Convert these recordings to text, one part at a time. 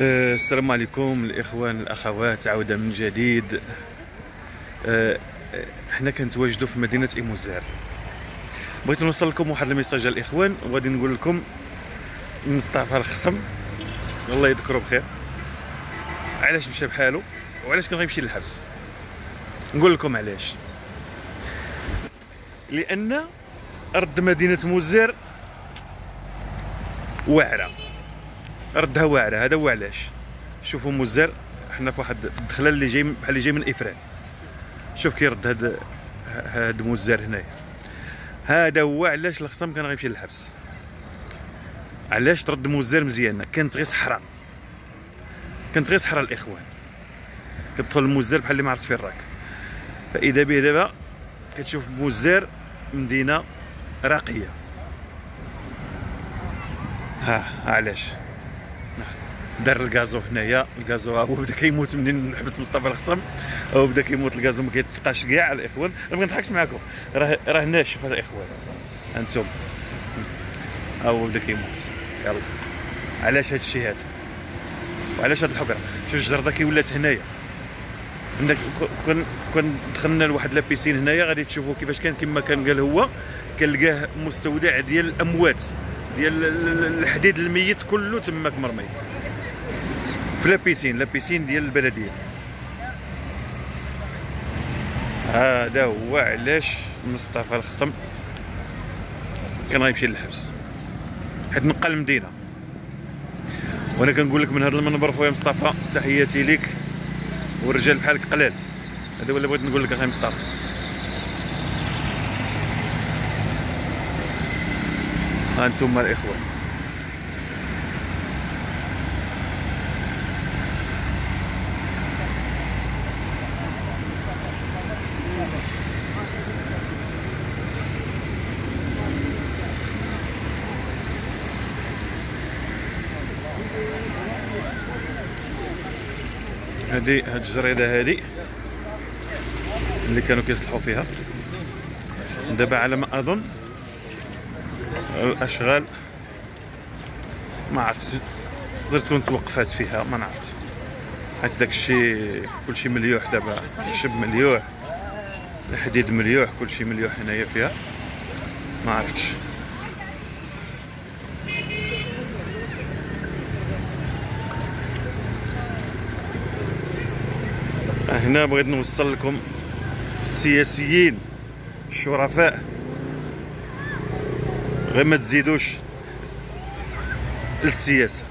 السلام عليكم الاخوان الاخوات، عوده من جديد. حنا كنتواجدوا في مدينه ايموزير. بغيت نوصل لكم واحد الميساج الاخوان، وغادي نقول لكم مصطفى الخصم الله يذكره بخير علاش مشى بحالو وعلاش كان غيمشي للحبس. نقول لكم علاش. لان رد مدينه موزير واعره، ردها واعره. هذا هو علاش. شوفوا موزير، حنا في الدخله اللي جاي بحال اللي جاي من افران. شوف كي رد هاد موزير هنايا. هذا هو علاش الخصم كان غيمشي للحبس. علاش ترد موزير مزيانه؟ كانت غير صحراء، كانت غير صحراء الاخوان. كتدخل الموزير بحال اللي ما عرفت فين راك. فاذا به دابا كتشوف موزير مدينه راقيه. ها علاش دار الكازو هنايا. الكازو هو بدا كيموت منين حبس مصطفى الخصم، هو بدا كيموت الكازو، ما كيتسقاش كاع الاخوان. انا ما كنضحكش معاكم، راه ناشف هذا الاخوان. انتم هو بدا كيموت. يلا علاش هذا الشيء هذا وعلاش هاد الحقره؟ شوف الجرده كي ولات هنايا. عندك كون دخلنا لواحد لابيسين هنايا غادي تشوفوا كيفاش كان، كما كان قال هو، كنلقاه مستودع ديال الاموات، ديال الحديد الميت كله تماك مرمي في لابيسين ديال البلديه. هذا هو علاش مصطفى الخصم كان غيمشي للحبس، حيت نقل المدينه. وانا كنقول لك من هذا المنبر خويا مصطفى، تحياتي ليك، والرجال بحالك قلال. هذا هو اللي بغيت نقول لك اخي مصطفى. ها انتم الاخوان، هاد الجريده هادي اللي كانوا كيصلحوا فيها. دابا على ما اظن الاشغال ما عرفت، تقدر تكون توقفات فيها، ما نعرف، حيت داكشي كلشي مليوح. دابا الشب مليوح، الحديد مليوح، كلشي مليوح هنايا فيها، ما عرفتش. هنا بغيت نوصل لكم السياسيين الشرفاء، غير ما تزيدوش للسياسه.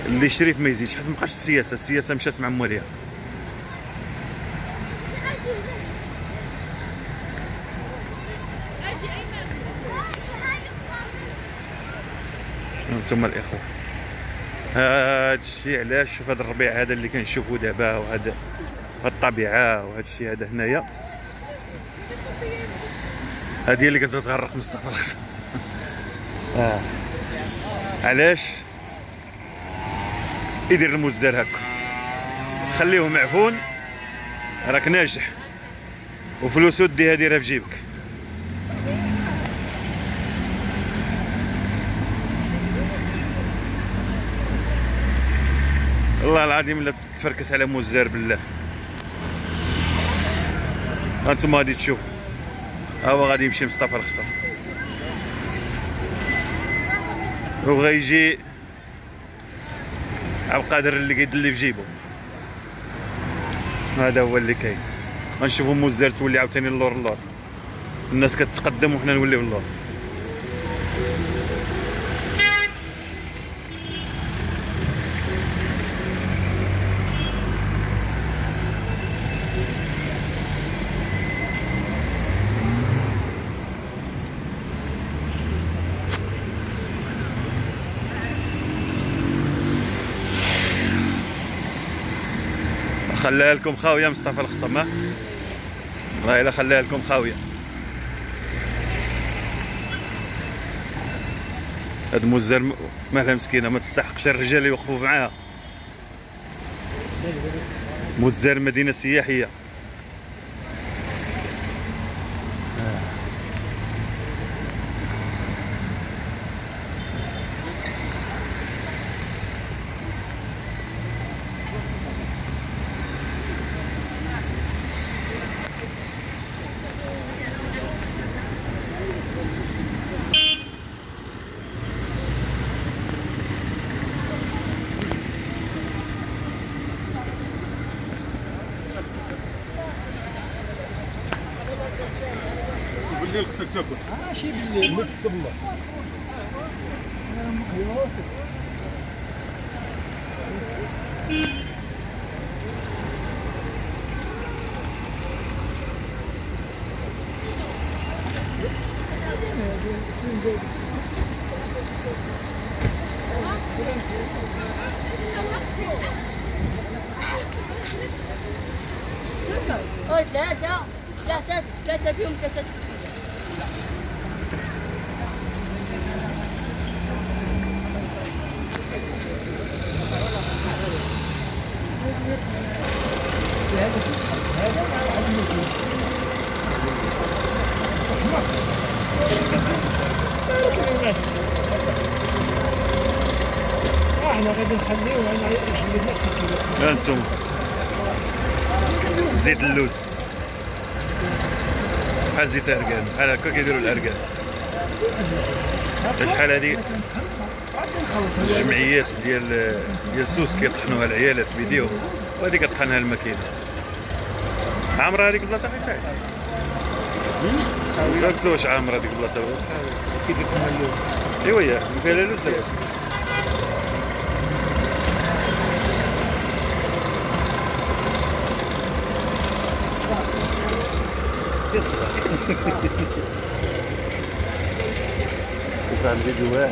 اللي شريف ما يزيدش، حيت مابقاش السياسه مشات مع مواليها. انتم الاخوه، هاد الشيء علاش. شوف هذا الربيع هذا اللي كنشوفو دابا، وهاد الطبيعه، وهاد الشيء هذا هنايا، هادي اللي كتغرق مصطفى الخصم. علاش يدير المزدر هكا؟ خليهم معفون، راك ناجح وفلوسو ديها ديرها في جيبك. والله العظيم لا تفركس على موزار بالله. هانتوما غادي تشوفوا، ها هو غادي يمشي مصطفى الخصم، وغيجي عبد القادر اللي كيدلي في جيبو. هذا هو اللي كاين. غنشوفوا موزار تولي عاوتاني اللور، الناس كتقدم وحنا نوليو اللور. خلاها لكم خاويه مصطفى الخصم، ها والله الا خلاها لكم خاويه. هاد موزار مالها مسكينه، ما تستحقش الرجال اللي يوقفوا معاها. موزار مدينه سياحيه. غير خصك تاكل. ماشي بالليل نكتب الله. ثلاثة فيهم ثلاثة. احنا غادي نخليو انا نخلي نفس الكيلو. ها انتم زيت اللوز بحال زيت اركان، بحال هكا كيديروا الاركان. شحال هذه الجمعيات ديال السوس كيطحنوها العيالات بيديهم، وهذه كطحنها الماكينه. عامره هذيك البلاصه اخي سعيد؟ ما قلت واش عامره هذيك البلاصه؟ كيدير فيها اللوز. ايوا هي فيها اللوز دابا. دير صباك. كيف عندي جواه.